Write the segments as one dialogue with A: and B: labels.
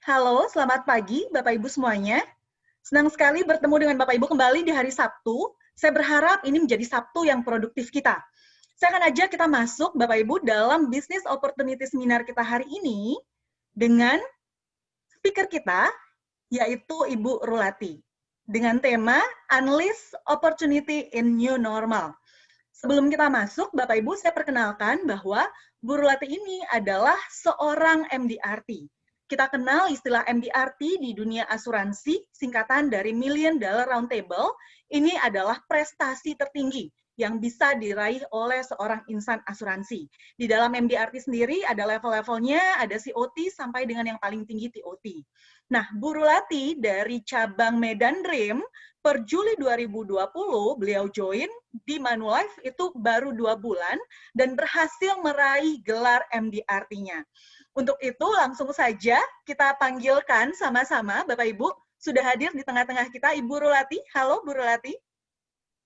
A: Halo, selamat pagi Bapak Ibu semuanya. Senang sekali bertemu dengan Bapak Ibu kembali di hari Sabtu. Saya berharap ini menjadi Sabtu yang produktif kita. Saya akan ajak kita masuk Bapak Ibu dalam Business Opportunity Seminar kita hari ini dengan speaker kita, yaitu Ibu Rulati. Dengan tema Unleash Opportunity in New Normal. Sebelum kita masuk, Bapak Ibu, saya perkenalkan bahwa Bu Rulati ini adalah seorang MDRT. Kita kenal istilah MDRT di dunia asuransi, singkatan dari Million Dollar Round Table. Ini adalah prestasi tertinggi yang bisa diraih oleh seorang insan asuransi. Di dalam MDRT sendiri ada level-levelnya, ada COT sampai dengan yang paling tinggi TOT. Nah, Bu Rulati dari cabang Medan Dream, per Juli 2020, beliau join di Manulife itu baru 2 bulan dan berhasil meraih gelar MDRT-nya. Untuk itu, langsung saja kita panggilkan sama-sama, Bapak Ibu, sudah hadir di tengah-tengah kita, Ibu Rulati. Halo, Bu Rulati.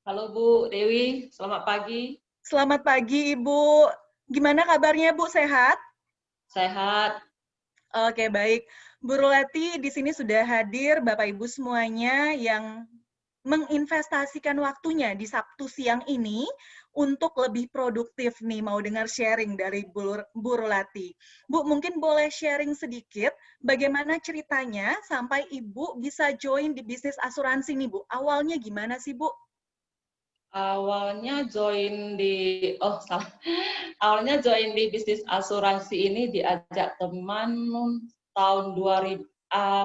B: Halo Bu Dewi, selamat pagi.
A: Selamat pagi, Ibu. Gimana kabarnya, Bu? Sehat?
B: Sehat.
A: Oke, baik. Bu Rulati di sini sudah hadir, Bapak Ibu semuanya yang menginvestasikan waktunya di Sabtu siang ini untuk lebih produktif nih, mau dengar sharing dari Bu Rulati. Bu, mungkin boleh sharing sedikit bagaimana ceritanya sampai Ibu bisa join di bisnis asuransi nih, Bu. Awalnya gimana sih, Bu?
B: Awalnya join di Awalnya join di bisnis asuransi ini diajak teman tahun 2000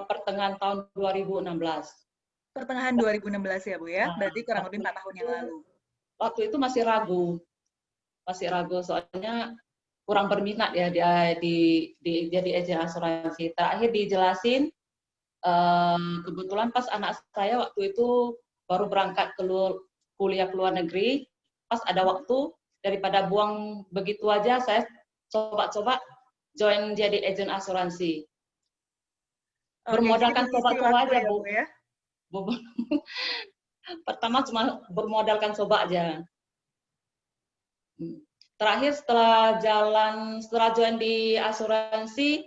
B: pertengahan tahun 2016.
A: Pertengahan 2016 ya, Bu ya?
B: Nah,
A: Berarti kurang lebih 4 tahun yang lalu.
B: waktu itu masih ragu soalnya kurang berminat ya di jadi agen asuransi. Terakhir dijelasin, kebetulan pas anak saya waktu itu baru berangkat kuliah ke luar negeri, pas ada waktu, daripada buang begitu aja, saya coba-coba join jadi agen asuransi. Bermodalkan coba-coba aja,
A: ya,
B: Bu.
A: Bu ya?
B: Pertama cuma bermodalkan coba aja. Terakhir setelah join di asuransi,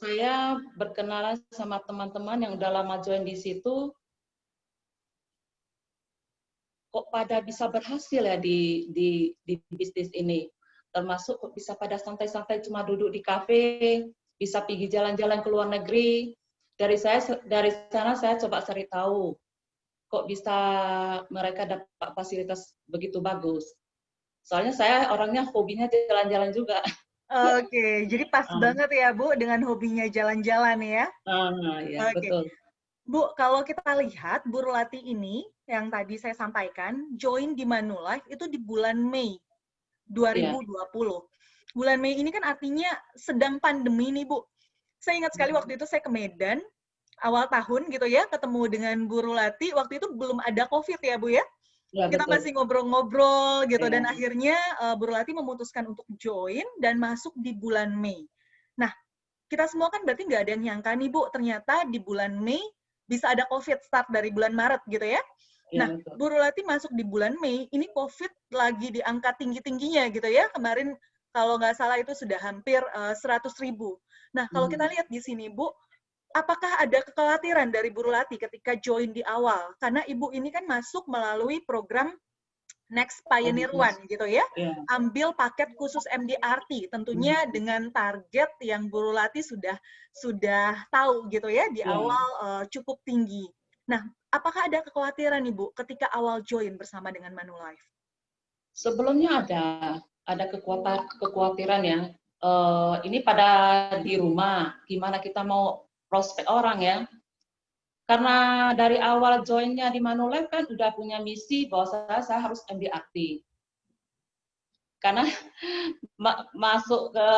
B: saya berkenalan sama teman-teman yang udah lama join di situ. Kok pada bisa berhasil ya di bisnis ini, termasuk kok bisa pada santai-santai cuma duduk di kafe, bisa pergi jalan-jalan ke luar negeri. Dari sana saya coba cari tahu kok bisa mereka dapat fasilitas begitu bagus. Soalnya saya orangnya hobinya jalan-jalan juga.
A: Oke, jadi pas banget ya, Bu, dengan hobinya jalan-jalan ya.
B: Ya,
A: Oke.
B: betul.
A: Bu, kalau kita lihat Bu Rulati ini yang tadi saya sampaikan, join di Manulife itu di bulan Mei 2020. Bulan Mei ini kan artinya sedang pandemi nih, Bu. Saya ingat sekali waktu itu saya ke Medan, awal tahun gitu ya, ketemu dengan Bu Rulati, waktu itu belum ada COVID ya, Bu ya?
B: Ya,
A: Kita
B: betul.
A: masih ngobrol-ngobrol gitu,
B: Ya.
A: dan akhirnya Bu Rulati memutuskan untuk join dan masuk di bulan Mei. Nah, kita semua kan berarti nggak ada yang nyangka nih, Bu, ternyata di bulan Mei bisa ada COVID start dari bulan Maret gitu ya.
B: Ya,
A: Nah,
B: betul.
A: Bu Rulati masuk di bulan Mei, ini COVID lagi di angka tinggi-tingginya gitu ya. Kemarin kalau nggak salah itu sudah hampir 100.000. Nah, kalau kita lihat di sini, Bu, apakah ada kekhawatiran dari Bu Rulati ketika join di awal? Karena Ibu ini kan masuk melalui program Next Pioneer One gitu ya. Ambil paket khusus MDRT, tentunya dengan target yang Bu Rulati sudah tahu gitu ya di awal cukup tinggi. Nah, apakah ada kekhawatiran nih Bu ketika awal join bersama dengan Manulife?
B: Sebelumnya ada kekhawatiran ya. Ini pada di rumah, gimana kita mau prospek orang ya? Karena dari awal joinnya di Manulife kan udah punya misi bahwa saya harus MDRT. Karena masuk ke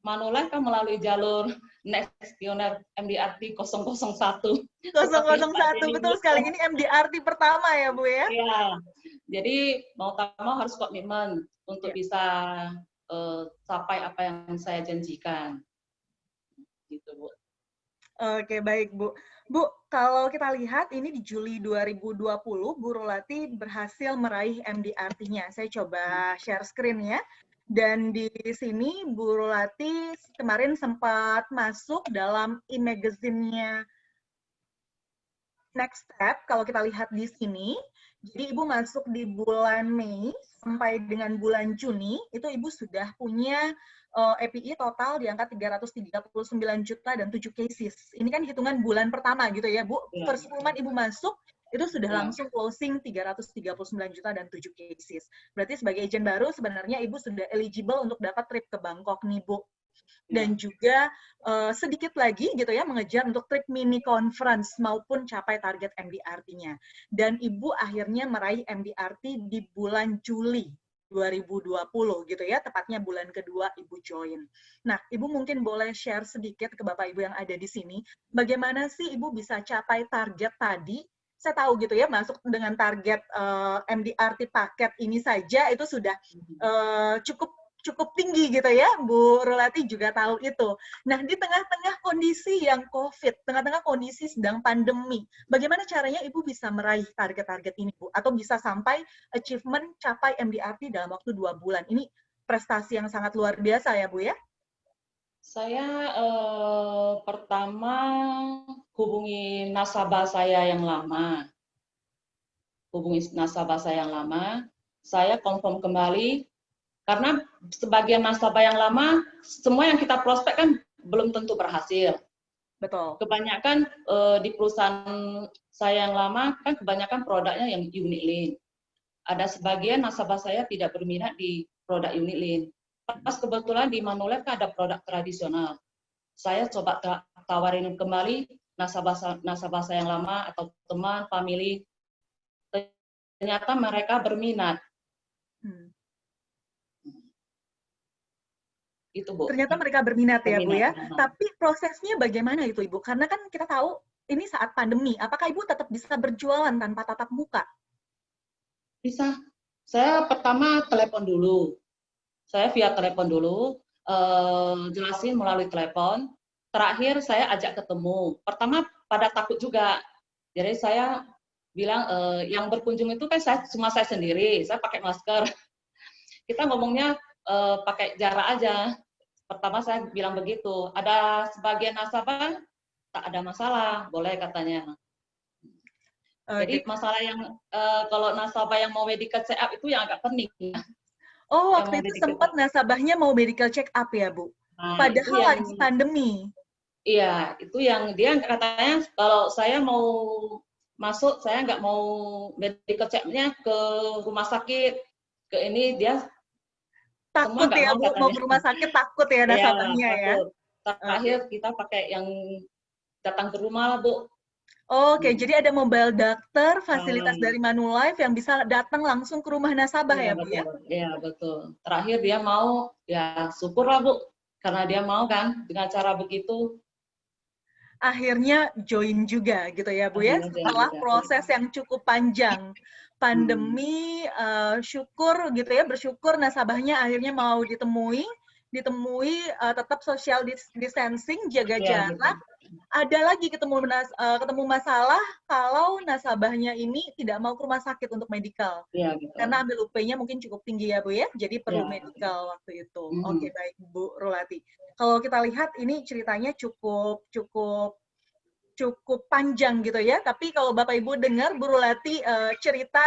B: Manulife kan melalui jalur Next Pioneer MDRT 001.
A: 001, betul sekali. Ini MDRT pertama ya, Bu ya?
B: Iya. Jadi mau tak mau harus komitmen untuk bisa capai apa yang saya janjikan. Gitu, Bu.
A: Oke, baik, Bu. Bu, kalau kita lihat ini di Juli 2020, Bu Rulati berhasil meraih MDRT-nya. Saya coba share screen ya. Dan di sini Bu Rulati kemarin sempat masuk dalam e-magazine-nya Next Step. Kalau kita lihat di sini, jadi Ibu masuk di bulan Mei sampai dengan bulan Juni, itu Ibu sudah punya API total di angka 339 juta dan 7 cases. Ini kan hitungan bulan pertama gitu ya, Bu. First month Ibu masuk, itu sudah langsung closing 339 juta dan 7 cases. Berarti sebagai agent baru, sebenarnya Ibu sudah eligible untuk dapat trip ke Bangkok nih, Bu. Dan juga sedikit lagi gitu ya mengejar untuk trip mini conference maupun capai target MDRT-nya. Dan Ibu akhirnya meraih MDRT di bulan Juli 2020 gitu ya, tepatnya bulan kedua Ibu join. Nah, Ibu mungkin boleh share sedikit ke Bapak Ibu yang ada di sini, bagaimana sih Ibu bisa capai target tadi? Saya tahu gitu ya, masuk dengan target MDRT paket ini saja itu sudah cukup tinggi gitu ya, Bu Rulati juga tahu itu. Nah, di tengah-tengah kondisi yang COVID, tengah-tengah kondisi sedang pandemi, bagaimana caranya Ibu bisa meraih target-target ini, Bu? Atau bisa sampai achievement capai MDRT dalam waktu 2 bulan? Ini prestasi yang sangat luar biasa ya, Bu ya?
B: Saya pertama hubungi nasabah saya yang lama. Saya confirm kembali, karena sebagian nasabah yang lama, semua yang kita prospek kan belum tentu berhasil.
A: Betul.
B: Kebanyakan di perusahaan saya yang lama, kan kebanyakan produknya yang unit link. Ada sebagian nasabah saya tidak berminat di produk unit link. Pas kebetulan di Manulife kan ada produk tradisional. Saya coba tawarin kembali nasabah saya yang lama atau teman, family. Ternyata mereka berminat. Itu, Bu.
A: Ternyata mereka berminat ya, Bu ya. Tapi prosesnya bagaimana itu, Ibu? Karena kan kita tahu ini saat pandemi. Apakah Ibu tetap bisa berjualan tanpa tatap muka?
B: Bisa. Saya pertama telepon dulu. Saya via telepon dulu, jelasin melalui telepon. Terakhir saya ajak ketemu. Pertama pada takut juga. Jadi saya bilang yang berkunjung itu kan cuma saya sendiri. Saya pakai masker. Kita ngomongnya pakai jarak aja. Pertama saya bilang begitu. Ada sebagian nasabah tak ada masalah, boleh katanya. Jadi masalah yang kalau nasabah yang mau medical check up itu yang agak penting.
A: Oh, waktu itu sempat nasabahnya mau medical check up ya, Bu? Nah, padahal lagi pandemi.
B: Iya, itu yang dia katanya kalau saya mau masuk, saya nggak mau medical check-nya ke rumah sakit, ke ini dia
A: takut ya, Bu, mau ke rumah sakit takut ya nasabahnya ya.
B: Terakhir kita pakai yang datang ke rumah, Bu.
A: Oke, jadi ada mobile doctor, fasilitas dari Manulife yang bisa datang langsung ke rumah nasabah ya, Bu ya?
B: Iya, betul. Terakhir dia mau, ya syukurlah, Bu. Karena dia mau kan, dengan cara begitu.
A: Akhirnya join juga gitu ya, Bu ya? Setelah proses yang cukup panjang. Pandemi, syukur gitu ya, bersyukur nasabahnya akhirnya mau ditemui tetap social distancing, jaga jarak. Ada lagi ketemu masalah kalau nasabahnya ini tidak mau ke rumah sakit untuk medical. Karena ambil UP-nya mungkin cukup tinggi ya, Bu ya, jadi perlu medical waktu itu. Oke, baik Bu Rulati. Kalau kita lihat ini ceritanya cukup panjang gitu ya, tapi kalau Bapak Ibu dengar Bu Rulati cerita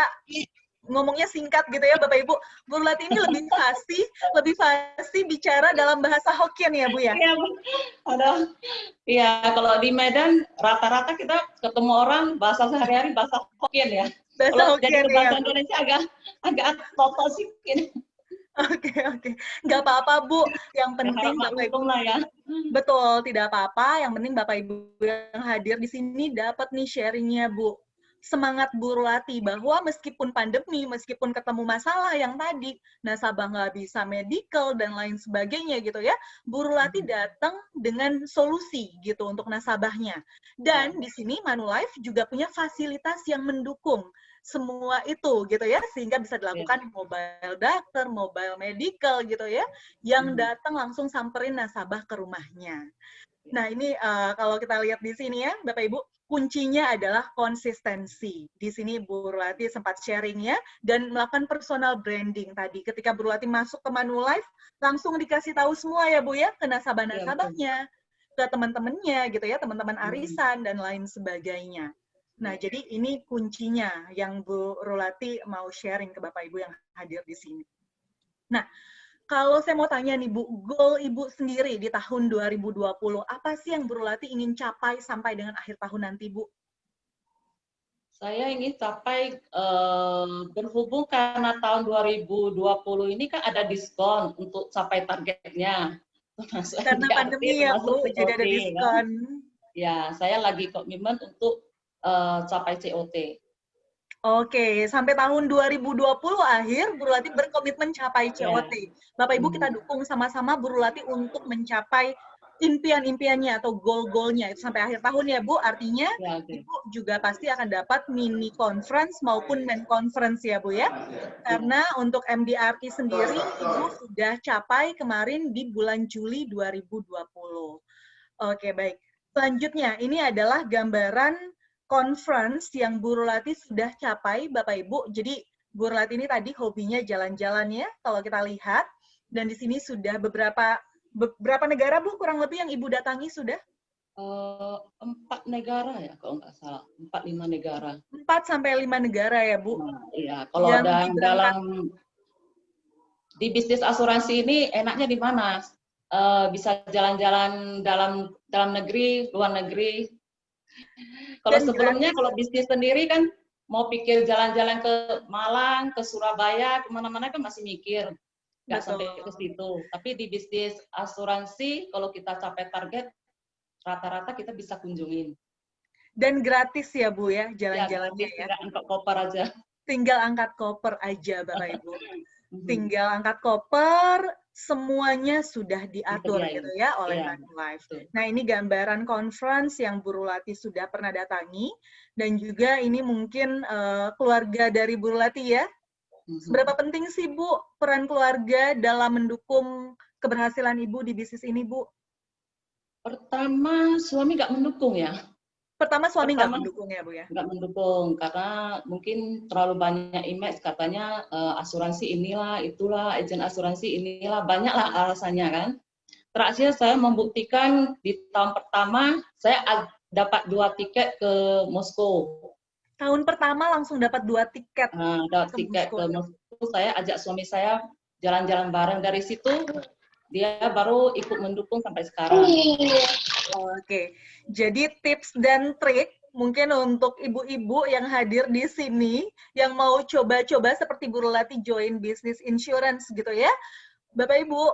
A: ngomongnya singkat gitu ya Bapak Ibu. Bu Rulati ini lebih fasih bicara dalam bahasa Hokkien ya Bu ya?
B: Iya, iya, kalau di Medan rata-rata kita ketemu orang bahasa sehari-hari bahasa Hokkien ya. Kalau jadi bahasa Indonesia agak total sedikit.
A: Oke. Nggak apa-apa, Bu. Yang penting Bapak Ibu
B: ya.
A: Betul, tidak apa-apa. Yang penting Bapak Ibu yang hadir di sini dapat nih sharingnya, Bu. Semangat Bu Rulati bahwa meskipun pandemi, meskipun ketemu masalah yang tadi, nasabah nggak bisa medical dan lain sebagainya gitu ya, Bu Rulati datang dengan solusi gitu untuk nasabahnya. Dan di sini Manulife juga punya fasilitas yang mendukung semua itu gitu ya, sehingga bisa dilakukan mobile doctor, mobile medical gitu ya, yang datang langsung samperin nasabah ke rumahnya. Nah ini kalau kita lihat di sini ya Bapak Ibu, kuncinya adalah konsistensi. Di sini Bu Rulati sempat sharing ya, dan melakukan personal branding tadi. Ketika Bu Rulati masuk ke Manulife, langsung dikasih tahu semua ya Bu ya, ke
B: Iya, betul.
A: nasabah-nasabahnya, ke teman-temannya gitu ya, teman-teman
B: Hmm.
A: arisan dan lain sebagainya. Nah, jadi ini kuncinya yang Bu Rulati mau sharing ke Bapak Ibu yang hadir di sini. Nah, kalau saya mau tanya nih Bu, goal Ibu sendiri di tahun 2020, apa sih yang Bu Rulati ingin capai sampai dengan akhir tahun nanti Bu?
B: Saya ingin capai berhubung karena tahun 2020 ini kan ada diskon untuk capai targetnya, termasuk
A: Karena
B: MDRT,
A: pandemi ya
B: termasuk
A: Bu, jadi
B: COT
A: ada
B: kan.
A: diskon.
B: Ya, saya lagi komitmen untuk capai COT.
A: Oke, sampai tahun 2020 akhir, Bu Rulati berkomitmen capai
B: Ya.
A: COT. Bapak Ibu kita
B: Mhm.
A: dukung sama-sama Bu Rulati untuk mencapai impian-impiannya atau goal-goalnya itu sampai akhir tahun ya Bu. Artinya
B: Ya, oke.
A: Ibu juga pasti akan dapat mini conference maupun main conference ya Bu ya.
B: Ya.
A: Karena untuk MDRT sendiri Ibu sudah capai kemarin di bulan Juli 2020. Oke, baik. Selanjutnya, ini adalah gambaran conference yang Bu Rulati sudah capai, Bapak Ibu. Jadi, Bu Rulati ini tadi hobinya jalan-jalan ya, kalau kita lihat. Dan di sini sudah beberapa negara, Bu, kurang lebih yang Ibu datangi sudah?
B: 4 negara ya, kalau nggak salah. 4-5 negara.
A: 4 sampai 5 negara ya, Bu,
B: Nah, iya. Kalau
A: yang
B: dalam
A: diberangkat.
B: di bisnis asuransi ini enaknya di mana? Bisa jalan-jalan dalam negeri, luar negeri. Kalau
A: Dan
B: sebelumnya,
A: gratis.
B: kalau bisnis sendiri kan mau pikir jalan-jalan ke Malang, ke Surabaya, kemana-mana kan masih mikir, nggak
A: Betul.
B: sampai ke situ. Tapi di bisnis asuransi, kalau kita capai target, rata-rata kita bisa kunjungin.
A: Dan gratis ya, Bu, ya,
B: Ya,
A: jalan-jalannya
B: gratis,
A: ya.
B: tinggal angkat koper aja.
A: Tinggal angkat koper aja, Bapak Ibu. Tinggal angkat koper, semuanya sudah diatur
B: Disediain.
A: gitu ya oleh
B: Iya,
A: Manulife.
B: betul.
A: Nah, ini gambaran conference yang Bu Rulati sudah pernah datangi, dan juga ini mungkin keluarga dari Bu Rulati ya. Seberapa penting sih Bu peran keluarga dalam mendukung keberhasilan Ibu di bisnis ini, Bu?
B: Pertama, suami nggak mendukung ya.
A: Pertama suami nggak
B: Pertama,
A: mendukung ya, Bu ya?
B: nggak mendukung karena mungkin terlalu banyak image, katanya asuransi inilah itulah, agen asuransi inilah, banyaklah alasannya kan. Terakhir saya membuktikan di tahun pertama saya dapat 2 tiket ke Moskow.
A: Tahun pertama langsung dapat 2 tiket
B: Dapat
A: ke
B: tiket
A: Moskow
B: ke
A: ya.
B: Moskow, saya ajak suami saya jalan-jalan bareng. Dari situ dia baru ikut mendukung sampai sekarang.
A: Oke, jadi tips dan trik mungkin untuk ibu-ibu yang hadir di sini, yang mau coba-coba seperti Bu Rulati join business insurance gitu ya. Bapak Ibu,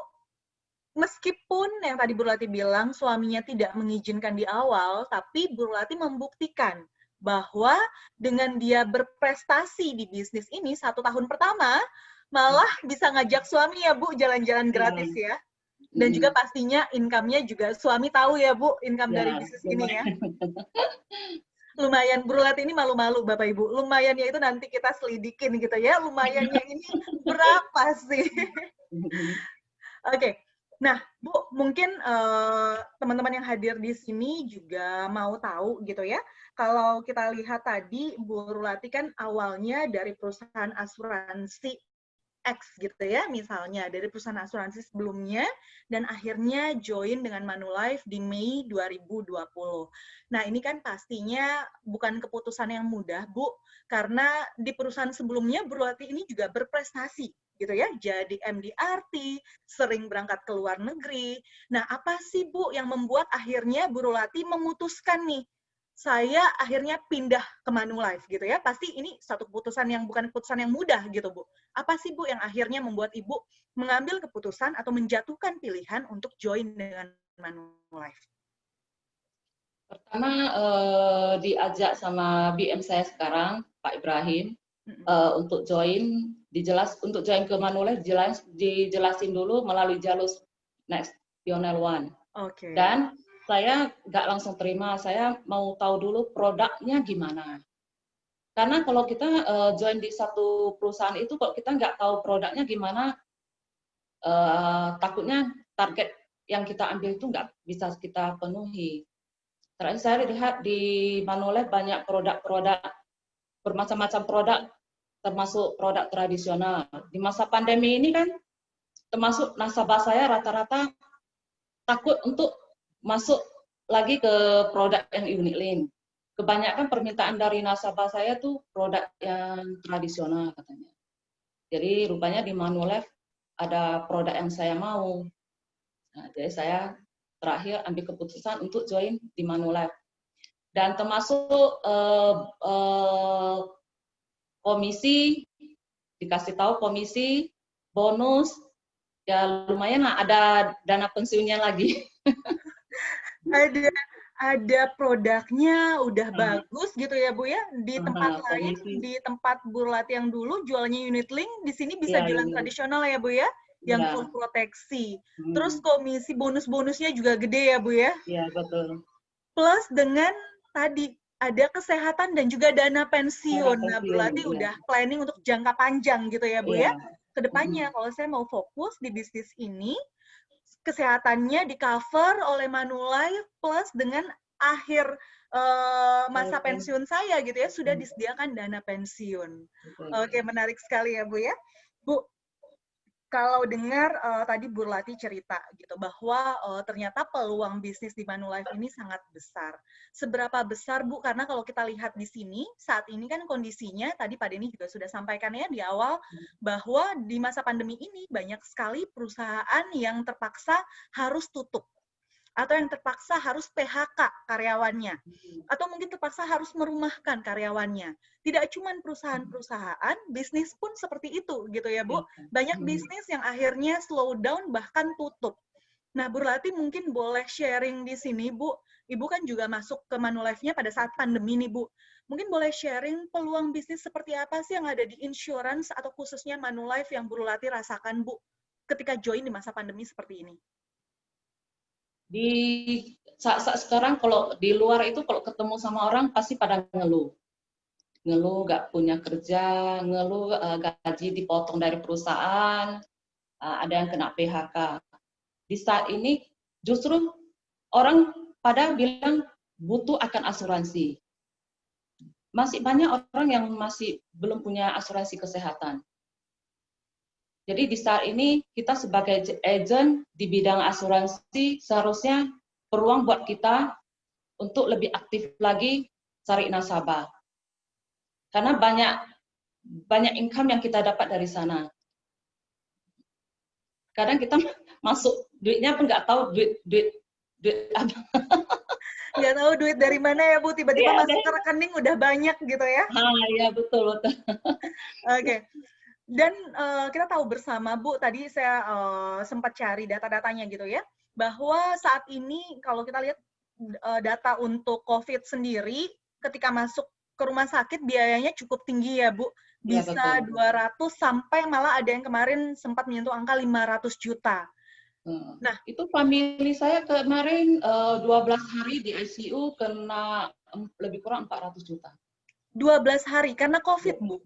A: meskipun yang tadi Bu Rulati bilang suaminya tidak mengizinkan di awal, tapi Bu Rulati membuktikan bahwa dengan dia berprestasi di bisnis ini 1 tahun pertama, malah bisa ngajak suami ya Bu jalan-jalan
B: Ya,
A: gratis ya. Dan juga pastinya income-nya juga suami tahu ya Bu, income dari
B: ya,
A: bisnis ini ya.
B: lumayan.
A: Lumayan, Brulat ini malu-malu Bapak Ibu. Lumayannya itu nanti kita selidikin gitu ya. Lumayannya ini berapa sih? Oke. Nah, Bu, mungkin teman-teman yang hadir di sini juga mau tahu gitu ya. Kalau kita lihat tadi, Bu Rulati kan awalnya dari perusahaan asuransi X gitu ya, misalnya dari perusahaan asuransi sebelumnya, dan akhirnya join dengan Manulife di Mei 2020. Nah, ini kan pastinya bukan keputusan yang mudah, Bu, karena di perusahaan sebelumnya Bu Rulati ini juga berprestasi gitu ya, jadi MDRT, sering berangkat ke luar negeri. Nah, apa sih Bu yang membuat akhirnya Bu Rulati memutuskan nih, saya akhirnya pindah ke Manulife gitu ya. Pasti ini satu keputusan yang bukan keputusan yang mudah gitu, Bu. Apa sih, Bu, yang akhirnya membuat Ibu mengambil keputusan atau menjatuhkan pilihan untuk join dengan Manulife?
B: Pertama diajak sama BM saya sekarang, Pak Ibrahim, untuk join, untuk join ke Manulife dijelasin dulu melalui jalur Next Pioneer One.
A: Oke.
B: Dan saya nggak langsung terima, saya mau tahu dulu produknya gimana. Karena kalau kita join di satu perusahaan itu, kalau kita nggak tahu produknya gimana, takutnya target yang kita ambil itu nggak bisa kita penuhi. Terakhir saya lihat di Manulife banyak produk-produk, bermacam-macam produk, termasuk produk tradisional. Di masa pandemi ini kan, termasuk nasabah saya rata-rata takut untuk masuk lagi ke produk yang unit link. Kebanyakan permintaan dari nasabah saya tuh produk yang tradisional katanya. Jadi rupanya di Manulife ada produk yang saya mau. Nah, jadi saya terakhir ambil keputusan untuk join di Manulife. Dan termasuk komisi, dikasih tahu komisi, bonus, ya lumayan lah, ada dana pensiunnya lagi.
A: Ada produknya udah bagus gitu ya Bu ya, di tempat lain,
B: komisi.
A: di tempat Burlati yang dulu jualnya unit link, di sini bisa
B: Ya,
A: jualan tradisional ya Bu ya, yang
B: ya.
A: full proteksi. Terus komisi bonus-bonusnya juga gede ya Bu ya.
B: Iya, betul.
A: Plus dengan tadi ada kesehatan dan juga dana pensiun. Nah, berarti
B: ya.
A: udah planning untuk jangka panjang gitu ya Bu ya.
B: Iya.
A: Kedepannya kalau saya mau fokus di bisnis ini, kesehatannya di cover oleh Manulife plus dengan akhir masa pensiun saya gitu ya sudah disediakan dana pensiun. Oke, menarik sekali ya Bu ya. Bu, kalau dengar tadi Burlati cerita gitu bahwa ternyata peluang bisnis di Manulife ini sangat besar. Seberapa besar Bu? Karena kalau kita lihat di sini saat ini kan kondisinya tadi Pak Denny juga sudah sampaikan ya di awal bahwa di masa pandemi ini banyak sekali perusahaan yang terpaksa harus tutup atau yang terpaksa harus PHK karyawannya, atau mungkin terpaksa harus merumahkan karyawannya. Tidak cuma perusahaan-perusahaan, bisnis pun seperti itu, gitu ya Bu. Banyak bisnis yang akhirnya slow down, bahkan tutup. Nah, Bu Rati mungkin boleh sharing di sini, Bu. Ibu kan juga masuk ke Manulife-nya pada saat pandemi nih, Bu. Mungkin boleh sharing peluang bisnis seperti apa sih yang ada di insurance atau khususnya Manulife yang Bu Rati rasakan, Bu, ketika join di masa pandemi seperti ini?
B: Di saat sekarang kalau di luar itu kalau ketemu sama orang pasti pada ngeluh nggak punya kerja, ngeluh gaji dipotong dari perusahaan, ada yang kena PHK. Di saat ini justru orang pada bilang butuh akan asuransi. Masih banyak orang yang masih belum punya asuransi kesehatan. Jadi di saat ini kita sebagai agent di bidang asuransi seharusnya peluang buat kita untuk lebih aktif lagi cari nasabah. Karena banyak income yang kita dapat dari sana. Kadang kita masuk duitnya pun nggak tahu duit apa.
A: Nggak tahu duit dari mana ya Bu, tiba-tiba masuk ke rekening udah banyak gitu ya.
B: Iya betul.
A: Oke. Dan kita tahu bersama Bu, tadi saya sempat cari data-datanya gitu ya, bahwa saat ini kalau kita lihat data untuk COVID sendiri, ketika masuk ke rumah sakit biayanya cukup tinggi ya Bu, bisa ya, 200 sampai malah ada yang kemarin sempat menyentuh angka 500 juta.
B: Nah, itu famili saya kemarin 12 hari di ICU kena lebih kurang 400 juta.
A: 12 hari karena COVID, Bu?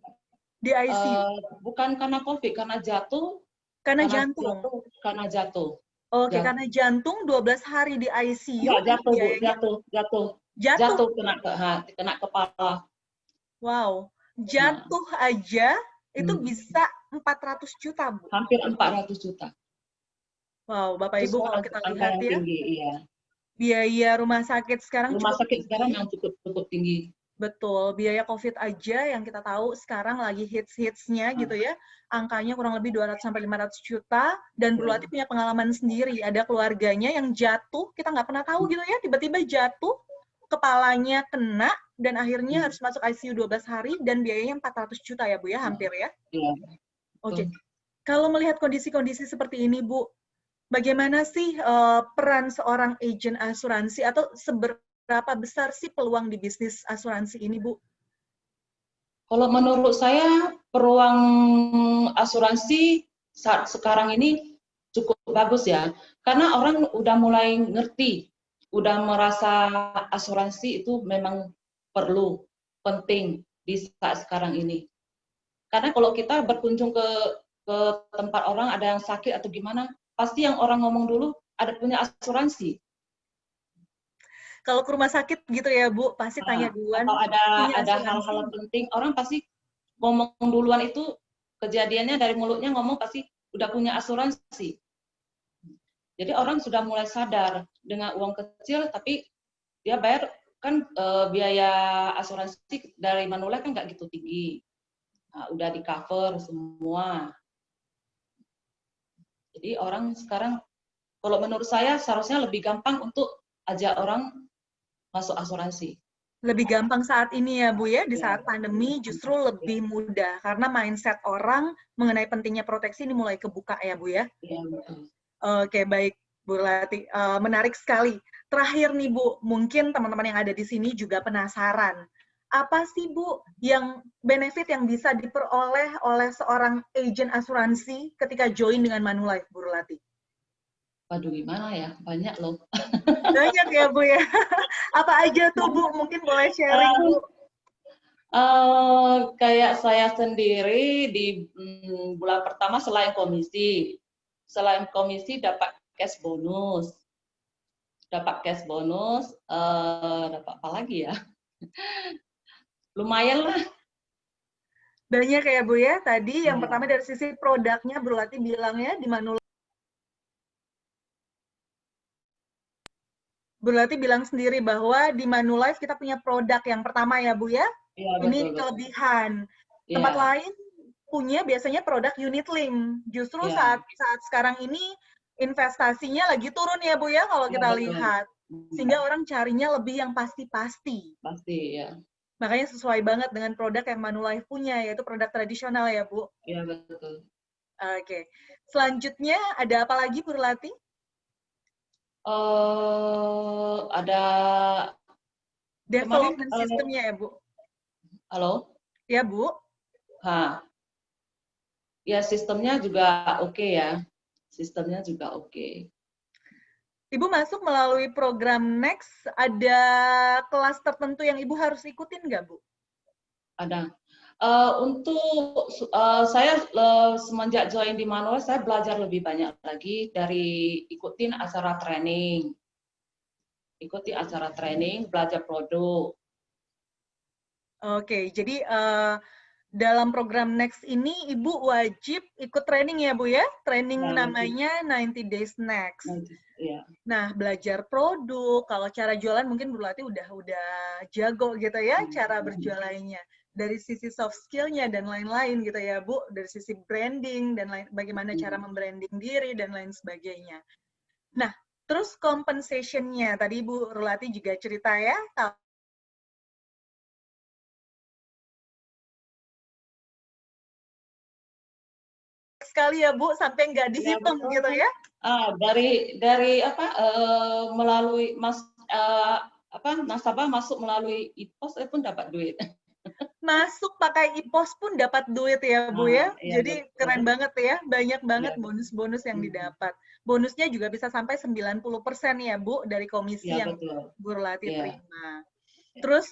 A: Di ICU?
B: Bukan karena COVID, karena jatuh.
A: Karena jantung?
B: Karena jatuh.
A: Oke, karena jantung 12 hari di ICU.
B: Enggak, jatuh kena kepala.
A: Wow, jatuh aja itu bisa 400 juta, Bu.
B: Hampir 400 juta.
A: Wow, Bapak Ibu kalau kita lihat ya,
B: tinggi, iya.
A: Biaya rumah sakit sekarang
B: yang cukup tinggi.
A: Betul, biaya COVID aja yang kita tahu sekarang lagi hits-hitsnya gitu ya, angkanya kurang lebih 200 sampai 500 juta, dan Bu Lati punya pengalaman sendiri, ada keluarganya yang jatuh, kita nggak pernah tahu gitu ya, tiba-tiba jatuh, kepalanya kena, dan akhirnya harus masuk ICU 12 hari, dan biayanya 400 juta ya Bu ya, hampir ya?
B: Iya.
A: Oke, kalau melihat kondisi-kondisi seperti ini Bu, bagaimana sih peran seorang agen asuransi atau seberapa besar sih peluang di bisnis asuransi ini, Bu?
B: Kalau menurut saya peluang asuransi saat sekarang ini cukup bagus ya, karena orang udah mulai ngerti, udah merasa asuransi itu memang perlu, penting di saat sekarang ini. Karena kalau kita berkunjung ke tempat orang ada yang sakit atau gimana, pasti yang orang ngomong dulu ada punya asuransi.
A: Kalau ke rumah sakit gitu ya Bu, pasti tanya duluan
B: Atau
A: punya
B: ada
A: asuransi.
B: hal-hal penting, orang pasti ngomong duluan itu kejadiannya dari mulutnya ngomong pasti udah punya asuransi. Jadi orang sudah mulai sadar dengan uang kecil, tapi dia bayar kan biaya asuransi dari Manulife kan nggak gitu tinggi. Nah, udah di cover semua. Jadi orang sekarang, kalau menurut saya seharusnya lebih gampang untuk ajak orang masuk asuransi.
A: Lebih gampang saat ini ya Bu ya, di
B: Ya,
A: saat pandemi justru lebih mudah karena mindset orang mengenai pentingnya proteksi ini mulai kebuka ya Bu ya.
B: ya betul.
A: Oke, baik Bu Lati. Menarik sekali. Terakhir nih Bu, mungkin teman-teman yang ada di sini juga penasaran. Apa sih Bu yang benefit yang bisa diperoleh oleh seorang agent asuransi ketika join dengan Manulife, Bu Lati?
B: Waduh, gimana ya? Banyak loh.
A: Banyak ya Bu ya. Apa aja tuh Bu? Mungkin boleh sharing Bu.
B: Kayak saya sendiri di bulan pertama selain komisi dapat cash bonus, dapat apa lagi ya? Lumayan lah.
A: Banyak ya Bu ya. Tadi yang
B: Ya,
A: pertama dari sisi produknya Bu Lati bilangnya di Manulife. Bu Lati bilang sendiri bahwa di Manulife kita punya produk yang pertama ya Bu ya.
B: ya
A: Ini
B: betul betul.
A: kelebihan. Tempat
B: Ya,
A: lain punya biasanya produk unit link. Justru
B: ya,
A: saat sekarang ini investasinya lagi turun ya Bu ya kalau
B: ya
A: kita
B: betul.
A: lihat. Sehingga orang carinya lebih yang pasti-pasti.
B: Pasti ya.
A: Makanya sesuai banget dengan produk yang Manulife punya, yaitu produk tradisional ya Bu.
B: Ya betul.
A: Oke. Selanjutnya ada apa lagi Bu Lati?
B: Ada kemarin
A: Development sistemnya ya Bu.
B: halo.
A: Ya Bu.
B: Ya sistemnya juga oke ya. Sistemnya juga oke.
A: Ibu masuk melalui program Next, ada kelas tertentu yang Ibu harus ikutin nggak, Bu?
B: Ada. Untuk saya semenjak join di Manulife, saya belajar lebih banyak lagi dari ikutin acara training. Belajar produk.
A: Oke, jadi dalam program Next ini Ibu wajib ikut training ya, Bu ya? Training
B: Ya, wajib.
A: namanya 90 Days Next.
B: Ya.
A: Nah, belajar produk, kalau cara jualan mungkin Bu Lati udah jago gitu ya, cara berjualannya. Dari sisi soft skill-nya dan lain-lain gitu ya, Bu. Dari sisi branding dan lain, bagaimana cara membranding diri dan lain sebagainya. Nah, terus compensation-nya, tadi Bu Rulati juga cerita ya, sekali ya Bu, sampai nggak
B: Ya
A: dihitung
B: betul.
A: gitu ya.
B: Dari apa melalui nasabah masuk melalui e-pos pun dapat duit.
A: Masuk pakai e-pos pun dapat duit ya Bu ya.
B: Iya
A: Jadi
B: betul.
A: keren banget ya, banyak banget
B: Ya.
A: bonus-bonus yang didapat. Bonusnya juga bisa sampai 90% ya Bu dari komisi
B: Ya
A: yang
B: betul.
A: Bu Rulati
B: Ya.
A: terima. Terus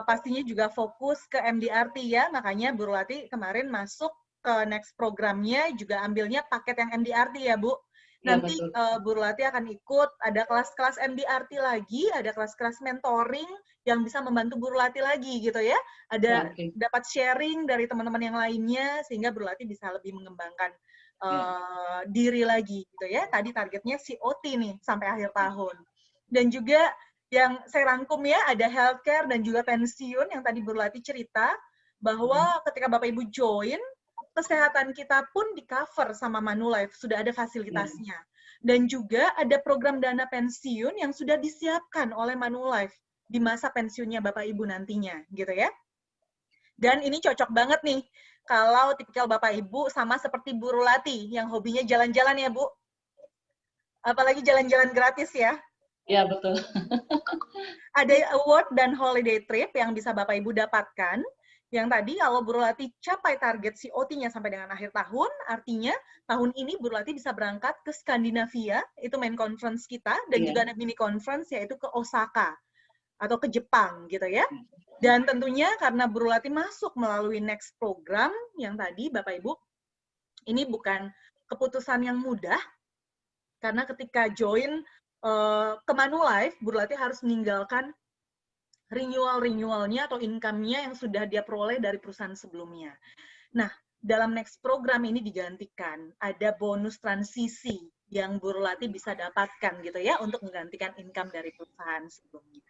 A: pastinya juga fokus ke MDRT ya, makanya Bu Rulati kemarin masuk ke next programnya juga ambilnya paket yang MDRT ya Bu.
B: Ya
A: Nanti
B: betul.
A: Bu Rulati akan ikut, ada kelas-kelas MDRT lagi, ada kelas-kelas mentoring yang bisa membantu Bu Rulati lagi gitu ya.
B: Ya,
A: Ada
B: oke.
A: dapat sharing dari teman-teman yang lainnya sehingga Bu Rulati bisa lebih mengembangkan
B: Ya.
A: diri lagi gitu ya. Tadi targetnya COT nih sampai akhir tahun. Dan juga yang saya rangkum ya, ada healthcare dan juga pensiun yang tadi Bu Rulati cerita, bahwa ketika Bapak Ibu join, kesehatan kita pun di-cover sama Manulife, sudah ada fasilitasnya. Dan juga ada program dana pensiun yang sudah disiapkan oleh Manulife di masa pensiunnya Bapak Ibu nantinya, gitu ya. Dan ini cocok banget nih, kalau tipikal Bapak Ibu sama seperti Bu Rulati, yang hobinya jalan-jalan ya Bu. Apalagi jalan-jalan gratis ya.
B: Ya betul.
A: Ada award dan holiday trip yang bisa Bapak Ibu dapatkan. Yang tadi kalau Bu Rulati capai target COT-nya sampai dengan akhir tahun, artinya tahun ini Bu Rulati bisa berangkat ke Skandinavia, itu main conference kita, dan juga ada mini conference yaitu ke Osaka atau ke Jepang gitu ya. Dan tentunya karena Bu Rulati masuk melalui next program yang tadi Bapak Ibu, ini bukan keputusan yang mudah, karena ketika join ke Manulife, Burlati harus meninggalkan renewalnya atau income-nya yang sudah dia peroleh dari perusahaan sebelumnya. Nah, dalam next program ini digantikan, ada bonus transisi yang Burlati bisa dapatkan gitu ya, untuk menggantikan income dari perusahaan sebelumnya.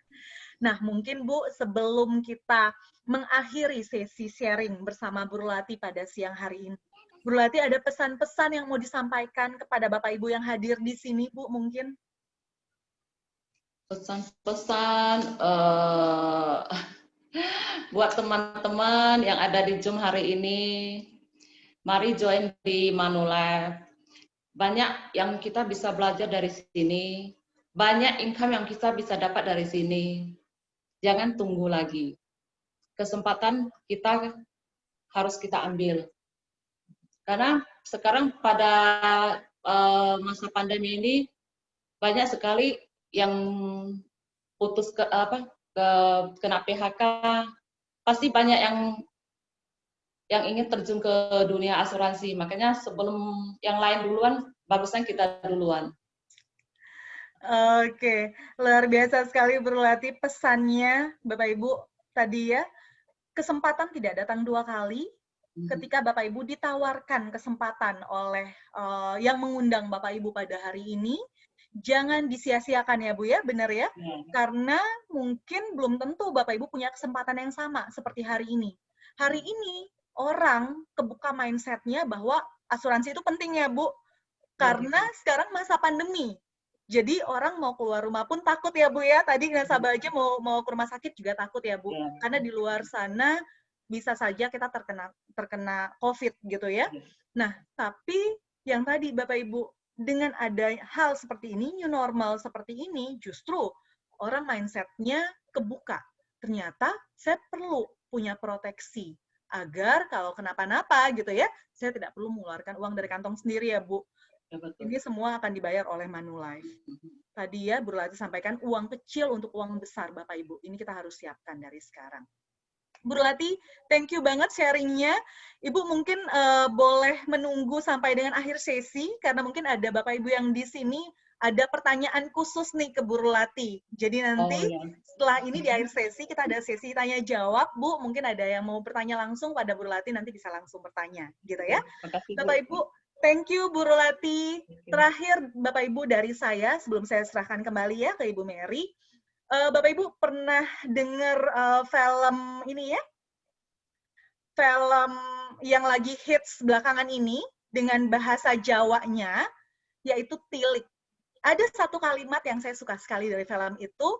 A: Nah, mungkin Bu, sebelum kita mengakhiri sesi sharing bersama Burlati pada siang hari ini, Burlati ada pesan-pesan yang mau disampaikan kepada Bapak Ibu yang hadir di sini, Bu, mungkin?
B: Pesan-pesan buat teman-teman yang ada di Zoom hari ini, mari join di Manulife. Banyak yang kita bisa belajar dari sini, banyak income yang kita bisa dapat dari sini. Jangan tunggu lagi. Kesempatan kita harus kita ambil. Karena sekarang pada masa pandemi ini banyak sekali yang putus kena PHK, pasti banyak yang ingin terjun ke dunia asuransi. Makanya sebelum yang lain duluan, bagusnya kita duluan.
A: Oke, luar biasa sekali Burlati pesannya Bapak Ibu tadi ya. Kesempatan tidak datang dua kali. Ketika Bapak Ibu ditawarkan kesempatan oleh yang mengundang Bapak Ibu pada hari ini, jangan disia-siakan ya Bu ya, benar ya? Karena mungkin belum tentu Bapak Ibu punya kesempatan yang sama seperti hari ini. Hari ini orang kebuka mindset-nya bahwa asuransi itu penting ya Bu, karena sekarang masa pandemi. Jadi orang mau keluar rumah pun takut ya Bu ya. Tadi nasabah aja mau ke rumah sakit juga takut ya Bu. Karena di luar sana bisa saja kita terkena COVID gitu ya. Nah, tapi yang tadi Bapak Ibu, dengan ada hal seperti ini, new normal seperti ini, justru orang mindset-nya kebuka. Ternyata saya perlu punya proteksi agar kalau kenapa-napa gitu ya, saya tidak perlu mengeluarkan uang dari kantong sendiri ya Bu. Ini semua akan dibayar oleh Manulife. Tadi ya Burlati sampaikan uang kecil untuk uang besar Bapak Ibu. Ini kita harus siapkan dari sekarang. Burlati, thank you banget sharingnya. Ibu mungkin boleh menunggu sampai dengan akhir sesi, karena mungkin ada Bapak Ibu yang di sini ada pertanyaan khusus nih ke Burlati. Jadi nanti setelah ini di akhir sesi, kita ada sesi tanya-jawab. Bu, mungkin ada yang mau bertanya langsung pada Burlati, nanti bisa langsung bertanya. Gitu ya. Bapak Ibu, thank you Bu Rolati. Terakhir Bapak Ibu dari saya, sebelum saya serahkan kembali ya ke Ibu Mary. Bapak Ibu pernah dengar film ini ya? Film yang lagi hits belakangan ini dengan bahasa Jawanya, yaitu Tilik. Ada satu kalimat yang saya suka sekali dari film itu,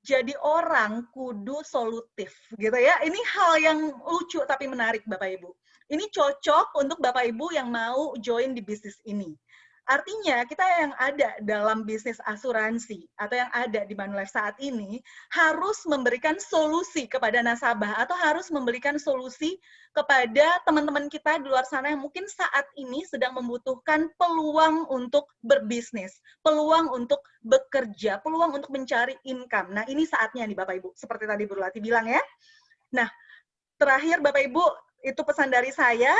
A: jadi orang kudu solutif, gitu ya. Ini hal yang lucu tapi menarik Bapak Ibu. Ini cocok untuk Bapak Ibu yang mau join di bisnis ini. Artinya, kita yang ada dalam bisnis asuransi atau yang ada di Manulife saat ini harus memberikan solusi kepada nasabah atau harus memberikan solusi kepada teman-teman kita di luar sana yang mungkin saat ini sedang membutuhkan peluang untuk berbisnis, peluang untuk bekerja, peluang untuk mencari income. Nah, ini saatnya nih Bapak Ibu, seperti tadi Bu Lati bilang ya. Nah, terakhir Bapak Ibu, itu pesan dari saya.